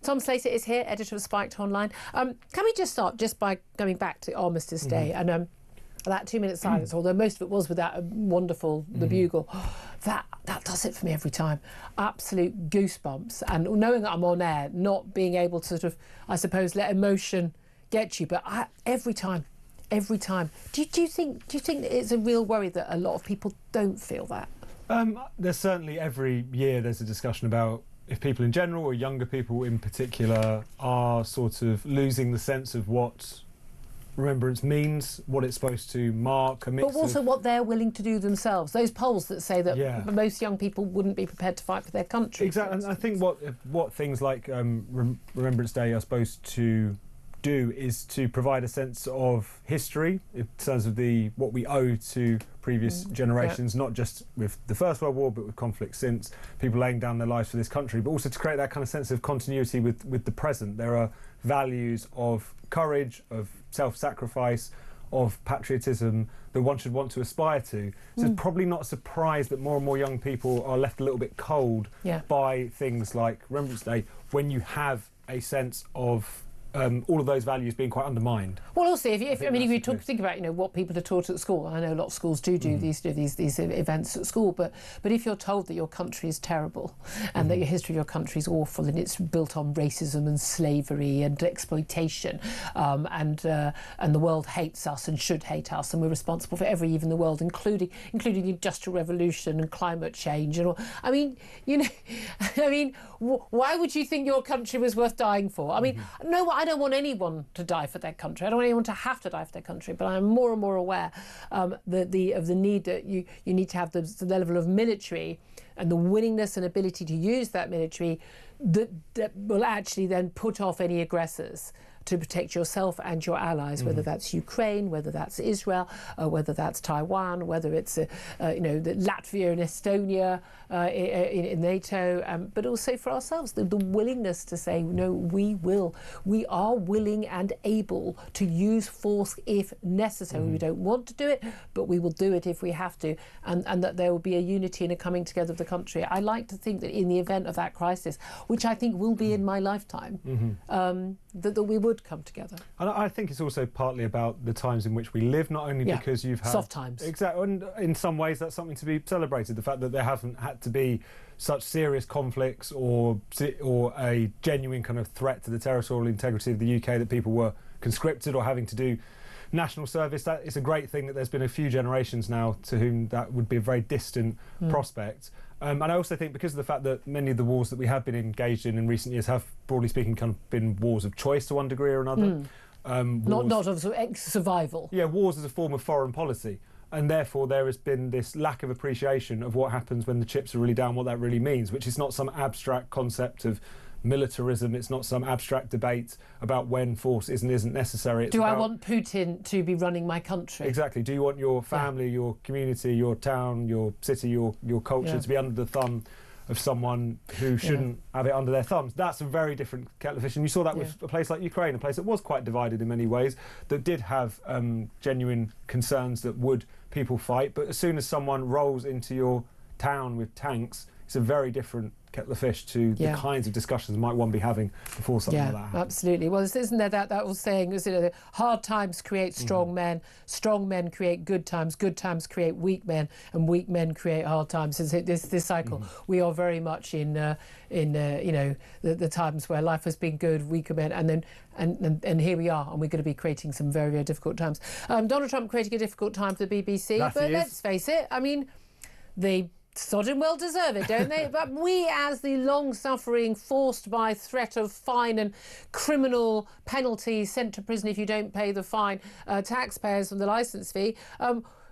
Tom Slater is here, editor of Spiked Online. Can we just start just by going back to Armistice Day and that 2-minute silence, although most of it was with that wonderful The Bugle. That does it for me every time. Absolute goosebumps. And knowing that I'm on air, not being able to sort of, I suppose, let emotion get you, but every time. Do you think it's a real worry that a lot of people don't feel that? There's certainly, every year there's a discussion about if people in general or younger people in particular are sort of losing the sense of what remembrance means, what it's supposed to mark. But also what they're willing to do themselves. Those polls that say that most young people wouldn't be prepared to fight for their country. Exactly, and I think what things like Remembrance Day are supposed to do is to provide a sense of history in terms of what we owe to previous generations, not just with the First World War but with conflicts since, people laying down their lives for this country, but also to create that kind of sense of continuity with the present. There are values of courage, of self-sacrifice, of patriotism that one should want to aspire to. So it's probably not a surprise that more and more young people are left a little bit cold by things like Remembrance Day when you have a sense of all of those values being quite undermined. Well, also, if you think about what people are taught at school, I know a lot of schools do these events at school, but if you're told that your country is terrible and that your history of your country is awful and it's built on racism and slavery and exploitation, and the world hates us and should hate us, and we're responsible for every evil in the world, including the Industrial Revolution and climate change and all. Why would you think your country was worth dying for? I mean, no, I don't want anyone to die for their country. I don't want anyone to have to die for their country. But I'm more and more aware of the need that you need to have the level of military and the willingness and ability to use that military that will actually then put off any aggressors to protect yourself and your allies, whether that's Ukraine, whether that's Israel, whether that's Taiwan, whether it's Latvia and Estonia in NATO, but also for ourselves, the willingness to say, no, we are willing and able to use force if necessary. We don't want to do it, but we will do it if we have to, and that there will be a unity and a coming together of the country. I like to think that in the event of that crisis, which I think will be in my lifetime, that we would come together. And I think it's also partly about the times in which we live, not only because you've had soft times. Exactly, and in some ways that's something to be celebrated. The fact that there haven't had to be such serious conflicts or a genuine kind of threat to the territorial integrity of the UK that people were conscripted or having to do national service. That is a great thing that there's been a few generations now to whom that would be a very distant prospect. And I also think because of the fact that many of the wars that we have been engaged in recent years have, broadly speaking, kind of been wars of choice to one degree or another. Not of survival. Yeah, wars as a form of foreign policy. And therefore there has been this lack of appreciation of what happens when the chips are really down, what that really means, which is not some abstract concept of militarism. It's not some abstract debate about when force is and isn't necessary. I want Putin to be running my country? Exactly. Do you want your family, your community, your town, your city, your culture to be under the thumb of someone who shouldn't have it under their thumbs? That's a very different kettle of fish. And you saw that with a place like Ukraine, a place that was quite divided in many ways, that did have genuine concerns that would people fight. But as soon as someone rolls into your town with tanks, it's a very different kettle of fish to the kinds of discussions might one be having before something like that happens. Absolutely. Well, isn't there that old saying, hard times create strong men create good times create weak men, and weak men create hard times. This cycle, we are very much in the times where life has been good, weaker men, and here we are, and we're going to be creating some very, very difficult times. Donald Trump creating a difficult time for the BBC, but let's face it, I mean, they SODDING well deserve it, don't they? But we, as the long-suffering, forced by threat of fine and criminal penalties, sent to prison if you don't pay the fine, taxpayers from the licence fee,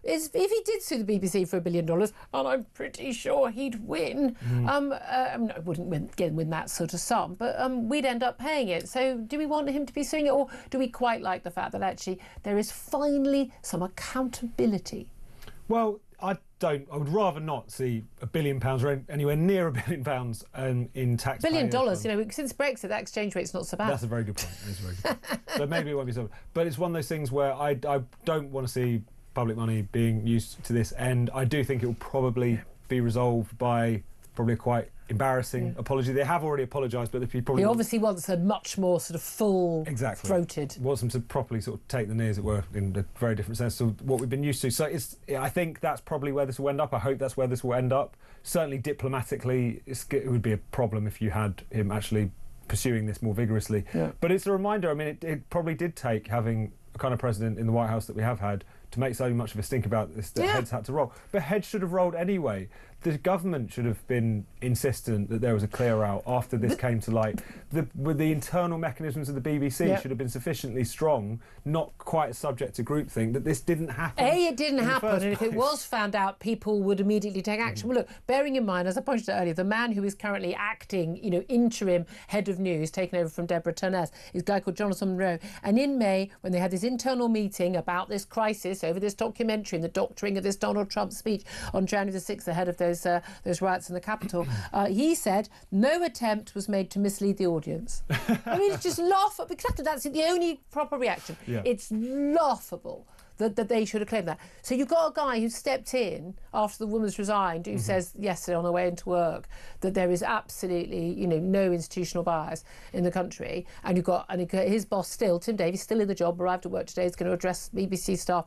if he did sue the BBC for $1 billion, and I'm pretty sure he'd win, I wouldn't win that sort of sum, but we'd end up paying it. So do we want him to be suing it, or do we quite like the fact that actually there is finally some accountability? Well, I would rather not see £1 billion or anywhere near £1 billion in tax. $1 billion, since Brexit, that exchange rate's not so bad. That's a very good point. It's a very good point. So maybe it won't be so bad. But it's one of those things where I don't want to see public money being used to this end. I do think it will probably be resolved by probably a quite embarrassing apology. They have already apologised, but he probably... He obviously wants a much more sort of full-throated... Wants them to properly sort of take the knee, as it were, in a very different sense to what we've been used to. So I think that's probably where this will end up. I hope that's where this will end up. Certainly diplomatically, it would be a problem if you had him actually pursuing this more vigorously. Yeah. But it's a reminder, I mean, it probably did take having a kind of president in the White House that we have had to make so much of a stink about this that heads had to roll. But heads should have rolled anyway. The government should have been insistent that there was a clear out after this came to light. With the internal mechanisms of the BBC should have been sufficiently strong, not quite subject to groupthink, that this didn't happen. It didn't happen, and if it was found out, people would immediately take action. Well, look, bearing in mind, as I pointed out earlier, the man who is currently acting, interim head of news, taken over from Deborah Turness, is a guy called Jonathan Monroe. And in May, when they had this internal meeting about this crisis over this documentary and the doctoring of this Donald Trump speech on January the 6th ahead of those riots in the Capitol, he said no attempt was made to mislead the audience. I mean, it's just laughable. Exactly, that's the only proper reaction. Yeah. It's laughable that they should have claimed that. So you've got a guy who stepped in after the woman's resigned, who says yesterday on the way into work that there is absolutely, no institutional bias in the country, and you've got his boss still, Tim Davie, still in the job, arrived at work today, is going to address BBC staff,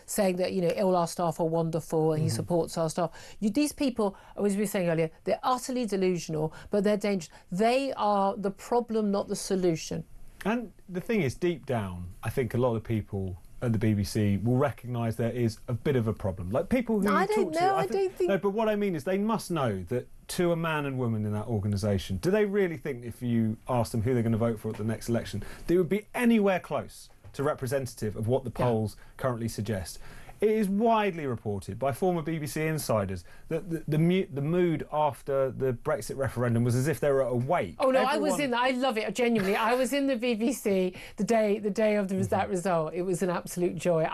saying that all our staff are wonderful and he supports our staff. These people, as we were saying earlier, they're utterly delusional, but they're dangerous. They are the problem, not the solution. And the thing is, deep down, I think a lot of people at the BBC will recognise there is a bit of a problem. Like people who I don't think... No, but what I mean is they must know that to a man and woman in that organisation, do they really think if you ask them who they're going to vote for at the next election, they would be anywhere close to representative of what the polls currently suggest? It is widely reported by former BBC insiders that the mood after the Brexit referendum was as if they were at a wake. Oh no, I was in. I love it genuinely. I was in the BBC the day of that result. It was an absolute joy.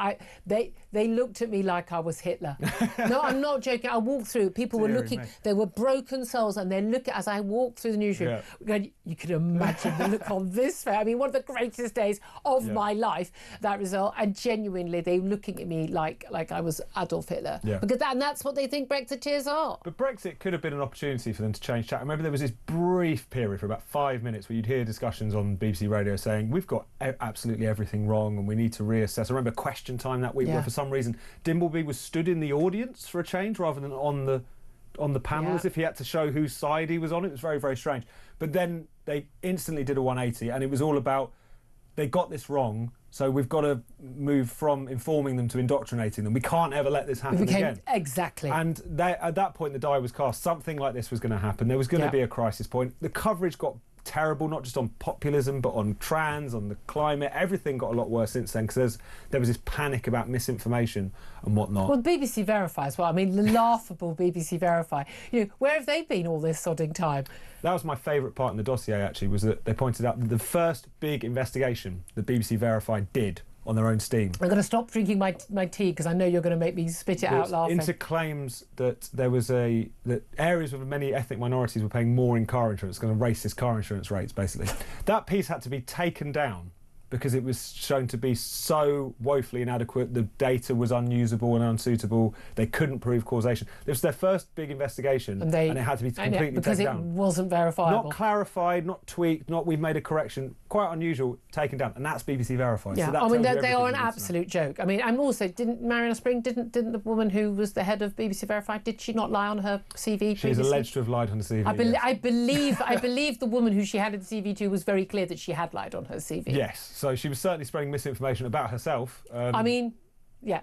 They looked at me like I was Hitler. No, I'm not joking. I walked through. People were looking. They were broken souls, and they look as I walked through the newsroom. You can imagine the look on this face. I mean, one of the greatest days of my life. That result, and genuinely, they were looking at me like I was Adolf Hitler. Yeah. Because that's what they think Brexiteers are. But Brexit could have been an opportunity for them to change tack. I remember there was this brief period for about 5 minutes where you'd hear discussions on BBC radio saying we've got absolutely everything wrong and we need to reassess. I remember Question Time that week where for some reason Dimbleby was stood in the audience for a change rather than on the panel as if he had to show whose side he was on. It was very, very strange. But then they instantly did a 180 and it was all about they got this wrong, so we've got to move from informing them to indoctrinating them. We can't ever let this happen again. Exactly. And at that point, the die was cast. Something like this was going to happen. There was going to be a crisis point. The coverage got terrible, not just on populism, but on trans, on the climate. Everything got a lot worse since then because there was this panic about misinformation and whatnot. Well, BBC Verify as well. I mean, the laughable BBC Verify. Where have they been all this sodding time? That was my favourite part in the dossier, actually, was that they pointed out that the first big investigation that BBC Verify did on their own steam. I'm going to stop drinking my tea because I know you're going to make me spit it out laughing. Into claims that there was that areas with many ethnic minorities were paying more in car insurance, going to racist car insurance rates, basically. That piece had to be taken down because it was shown to be so woefully inadequate. The data was unusable and unsuitable. They couldn't prove causation. It was their first big investigation, and it had to be completely taken down. Because it wasn't verifiable. Not clarified, not tweaked, not we've made a correction. Quite unusual, taken down. And that's BBC Verify. Yeah, so that I mean, they are an absolute joke. I mean, I'm also, didn't Marianne Spring, didn't the woman who was the head of BBC Verify, did she not lie on her CV? She's alleged to have lied on the CV. I believe the woman who she handed the CV to was very clear that she had lied on her CV. Yes, so she was certainly spreading misinformation about herself. I mean,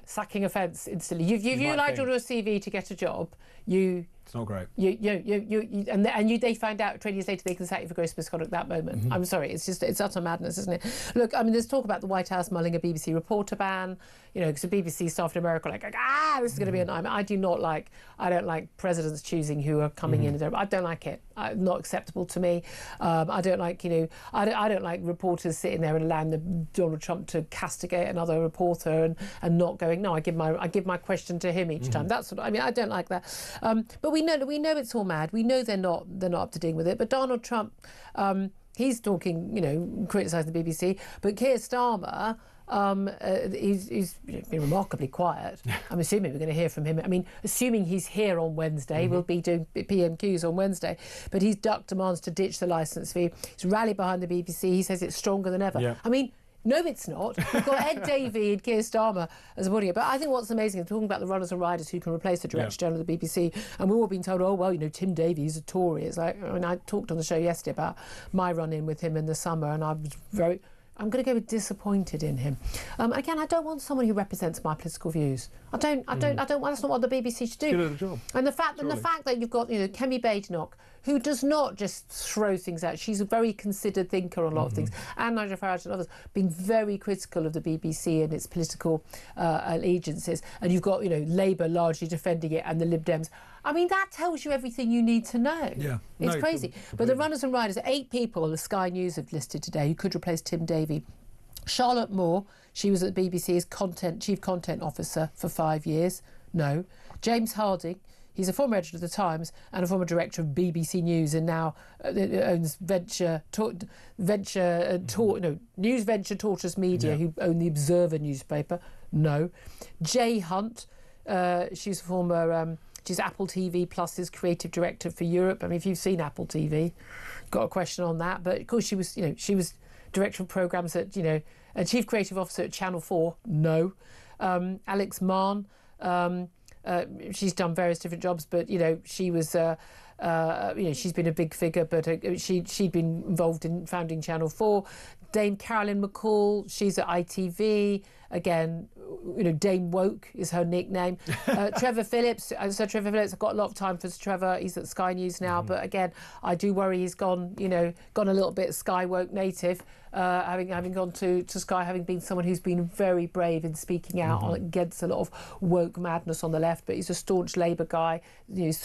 sacking offence instantly. You lied on your CV to get a job. It's not great. They find out 20 years later they can sack you for gross misconduct that moment. I'm sorry, it's utter madness, isn't it? Look, I mean, there's talk about the White House mulling a BBC reporter ban. Because the BBC staff in America are like, this is going to be a nightmare. I don't like presidents choosing who are coming in. I don't like it. Not acceptable to me. I don't like, I don't like reporters sitting there and allowing Donald Trump to castigate another reporter and not going, no, I give my question to him each time. That's what I mean. I don't like that. But we know it's all mad. We know they're not up to dealing with it. But Donald Trump, he's talking, criticising the BBC. But Keir Starmer, he's been remarkably quiet. I'm assuming we're going to hear from him. I mean, assuming he's here on Wednesday, we'll be doing PMQs on Wednesday. But he's ducked demands to ditch the licence fee. He's rallied behind the BBC. He says it's stronger than ever. Yeah. I mean, no, it's not. We've got Ed Davie and Keir Starmer as a body. But I think what's amazing is talking about the runners and riders who can replace the Director General of the BBC. And we've all been told, oh, well, Tim Davie is a Tory. It's like, I mean, I talked on the show yesterday about my run-in with him in the summer, and I was I'm going to go with disappointed in him. Again, I don't want someone who represents my political views. I don't. That's not what the BBC should do. Good at the job. And the fact that you've got, Kemi Badenoch, who does not just throw things out. She's a very considered thinker on a lot of things. And Nigel Farage and others being very critical of the BBC and its political allegiances. And you've got, Labour largely defending it and the Lib Dems. I mean, that tells you everything you need to know. Yeah. It's crazy. But the runners and riders, 8 people the Sky News have listed today who could replace Tim Davie. Charlotte Moore, she was at the BBC as Chief Content Officer for 5 years. No. James Harding, he's a former editor of The Times and a former director of BBC News, and now owns News Venture Tortoise Media, who own the Observer newspaper. No. Jay Hunt, she's a former... She's Apple TV Plus's creative director for Europe. I mean, if you've seen Apple TV, got a question on that. But of course, she was director of programmes at, a chief creative officer at Channel 4. No. Alex Mann, she's done various different jobs, but she was, she's been a big figure, but she'd been involved in founding Channel 4. Dame Carolyn McCall, she's at ITV. Again, Dame Woke is her nickname. Trevor Phillips, I've got a lot of time for Trevor. He's at Sky News now, but again, I do worry he's gone a little bit Sky Woke native, having gone to Sky, having been someone who's been very brave in speaking out against a lot of woke madness on the left. But he's a staunch Labour guy,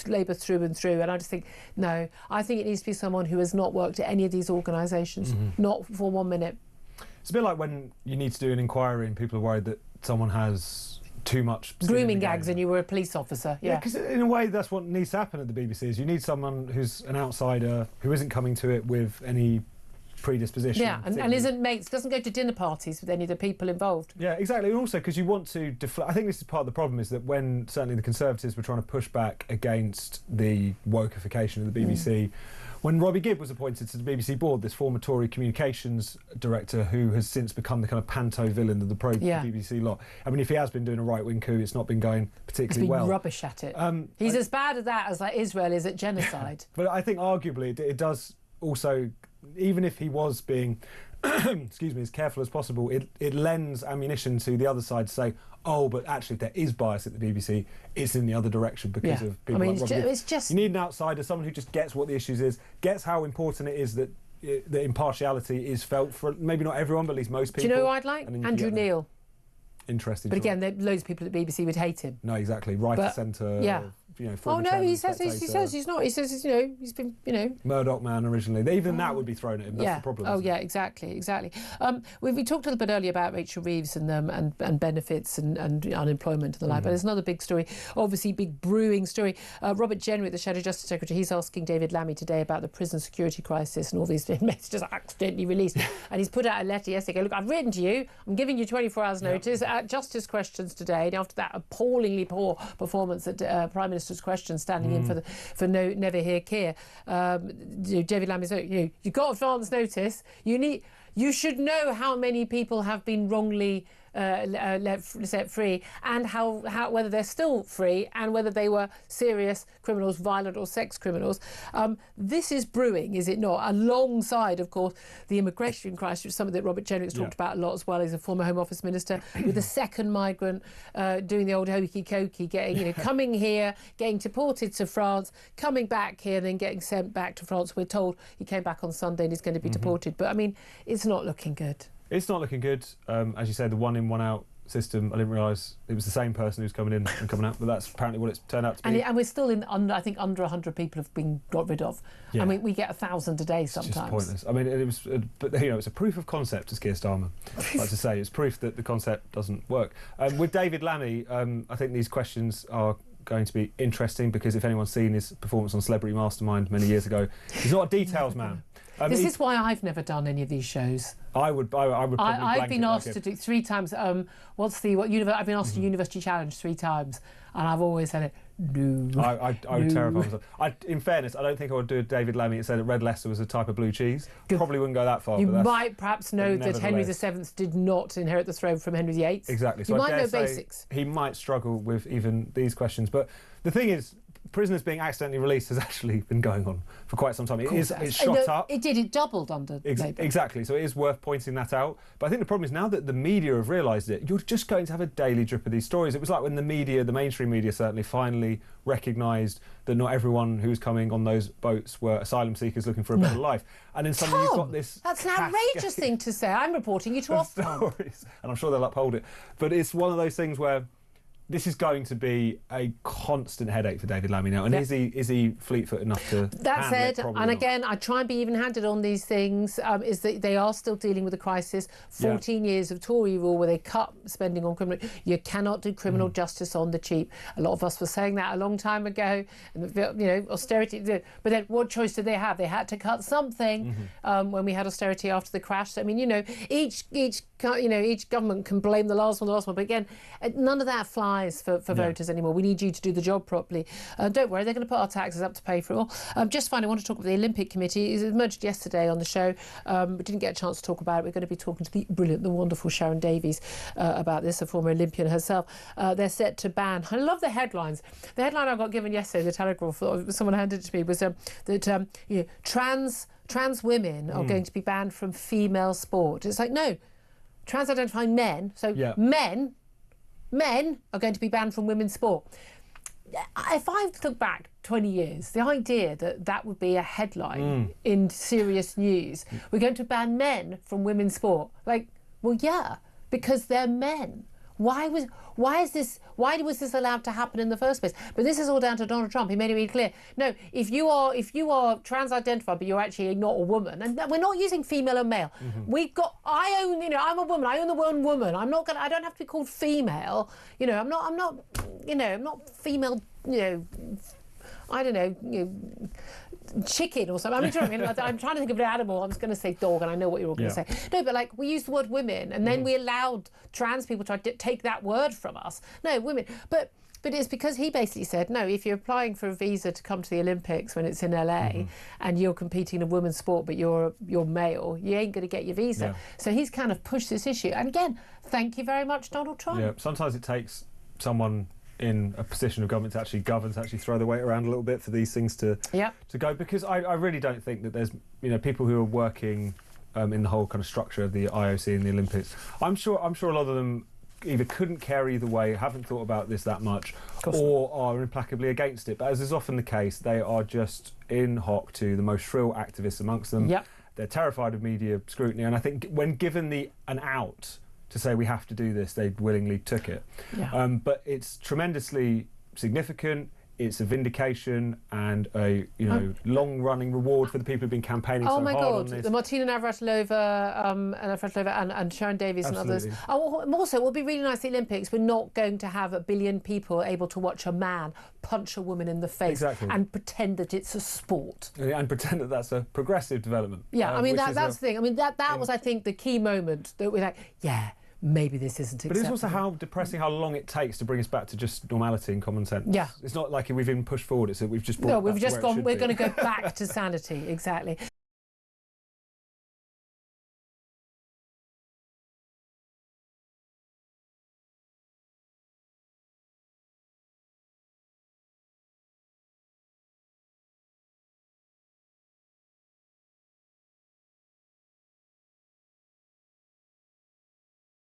Labour through and through. And I just think, no, I think it needs to be someone who has not worked at any of these organisations, not for 1 minute. It's a bit like when you need to do an inquiry and people are worried that someone has too much grooming gags and you were a police officer. Yeah, because in a way that's what needs to happen at the BBC. Is you need someone who's an outsider who isn't coming to it with any predisposition. Yeah, and doesn't go to dinner parties with any of the people involved. Yeah, exactly. And also because you want to deflect. I think this is part of the problem, is that when certainly the Conservatives were trying to push back against the wokeification of the BBC. When Robbie Gibb was appointed to the BBC board, this former Tory communications director who has since become the kind of panto villain of the pro-BBC lot. I mean, if he has been doing a right-wing coup, it's not been going particularly well. He's been rubbish at it. He's as bad at that as Israel is at genocide. But I think arguably it does also, even if he was being, excuse me, as careful as possible, it lends ammunition to the other side to say, oh, but actually if there is bias at the BBC, it's in the other direction because of people like Robbie Gibb. It's just... You need an outsider, someone who just gets what the issues is, gets how important it is that impartiality is felt for maybe not everyone, but at least most people. Do you know who I'd like? Andrew Neil. Interesting. But again, loads of people at the BBC would hate him. No, exactly. Right of centre. Yeah. Oh no, he says he's not. He says he's been Murdoch man originally. Even that would be thrown at him. That's the problem. Oh yeah, exactly. We talked a little bit earlier about Rachel Reeves and benefits and unemployment and the like. But there's another big story, obviously big brewing story. Robert Jenrick, the Shadow Justice Secretary, he's asking David Lammy today about the prison security crisis and all these inmates just accidentally released. And he's put out a letter yesterday. Look, I've written to you. I'm giving you 24 hours notice. Justice questions today. And after that appallingly poor performance at Prime Minister's questions, standing in for Never Hear Keir, David Lammy said, you've got advance notice. You should know how many people have been wrongly set free, and how whether they're still free, and whether they were serious criminals, violent or sex criminals. This is brewing, is it not? Alongside, of course, the immigration crisis, which is something that Robert Jenrick's talked about a lot as well. He's a former Home Office Minister, with the second migrant doing the old hokey cokey, getting coming here, getting deported to France, coming back here, then getting sent back to France. We're told he came back on Sunday and he's going to be deported. But I mean, it's not looking good. It's not looking good. As you say, the one in, one out system, I didn't realise it was the same person who's coming in and coming out, but that's apparently what it's turned out to be. And we're still I think under 100 people have been got rid of. Yeah. I mean, we get 1,000 a day sometimes. It's just pointless. I mean, it was, but it's a proof of concept, as Keir Starmer likes to say. It's proof that the concept doesn't work. With David Lammy, I think these questions are going to be interesting, because if anyone's seen his performance on Celebrity Mastermind many years ago, he's not a details man. This is why I've never done any of these shows. I would probably I've been asked like to do 3 times. I've been asked to University Challenge 3 times, and I've always said it. No. I would terrify myself. In fairness, I don't think I would do a David Lammy and say that red Leicester was a type of blue cheese. Good. Probably wouldn't go that far. You might perhaps know that Henry VII did not inherit the throne from Henry VIII. Exactly. So you might know basics. He might struggle with even these questions. But the thing is, prisoners being accidentally released has actually been going on for quite some time. It's shot up. It did. It doubled under Labour. Exactly. So it is worth pointing that out. But I think the problem is now that the media have realised it, you're just going to have a daily drip of these stories. It was like when the mainstream media certainly finally recognised that not everyone who's coming on those boats were asylum seekers looking for a better life. And then suddenly you've got this... That's an outrageous thing to say. I'm reporting you too often. Stories, and I'm sure they'll uphold it. But it's one of those things where this is going to be a constant headache for David Lammy now. And is he fleet-footed enough to That said, and not. Again, I try and be even-handed on these things, is that they are still dealing with a crisis. 14 years of Tory rule where they cut spending on criminal... You cannot do criminal justice on the cheap. A lot of us were saying that a long time ago. And, austerity... But then what choice did they have? They had to cut something when we had austerity after the crash. So, I mean, each government can blame the last one. But again, none of that flies for voters anymore. We need you to do the job properly. Don't worry, they're going to put our taxes up to pay for it all. Just finally, I want to talk about the Olympic Committee. It emerged yesterday on the show. We didn't get a chance to talk about it. We're going to be talking to the brilliant, the wonderful Sharon Davies about this, a former Olympian herself. They're set to ban. I love the headlines. The headline I got given yesterday, the Telegraph, someone handed it to me, was that trans women are going to be banned from female sport. It's like, no, trans-identifying men, so men are going to be banned from women's sport. If I look back 20 years, the idea that that would be a headline in serious news, we're going to ban men from women's sport. Like, well, yeah, because they're men. Why was this allowed to happen in the first place? But this is all down to Donald Trump. He made it really clear. No, if you are trans-identified but you're actually not a woman, and we're not using female and male. I'm a woman. I own the word woman. I don't have to be called female. I'm not female. I don't know. Chicken or something. I'm trying to think of an animal. I was going to say dog, and I know what you're all going to say. No, but we use the word women, and then we allowed trans people to take that word from us. No, women. But it's because he basically said, no, if you're applying for a visa to come to the Olympics when it's in LA and you're competing in a women's sport, but you're male, you ain't going to get your visa. Yeah. So he's kind of pushed this issue. And again, thank you very much, Donald Trump. Yeah, sometimes it takes someone in a position of government to actually govern, to actually throw the weight around a little bit for these things to go, because I really don't think that there's people who are working in the whole kind of structure of the IOC and the Olympics. I'm sure a lot of them either couldn't care either way, haven't thought about this that much, or are implacably against it. But as is often the case, they are just in hock to the most shrill activists amongst them. Yep. They're terrified of media scrutiny, and I think when given an out to say we have to do this, they willingly took it. Yeah. But it's tremendously significant. It's a vindication and a long-running reward for the people who've been campaigning so hard on this. The Martina Navratilova and Sharon Davies and others. Also, it will be really nice at the Olympics. We're not going to have 1 billion people able to watch a man punch a woman in the face and pretend that it's a sport. And pretend that that's a progressive development. Yeah, that's the thing. I mean, that was, I think, the key moment that we're like, yeah, maybe this isn't acceptable. But it's also how depressing how long it takes to bring us back to just normality and common sense. Yeah. It's not like we've even pushed forward, it's that we've just brought it back to where it should be. We're going to go back to sanity, exactly.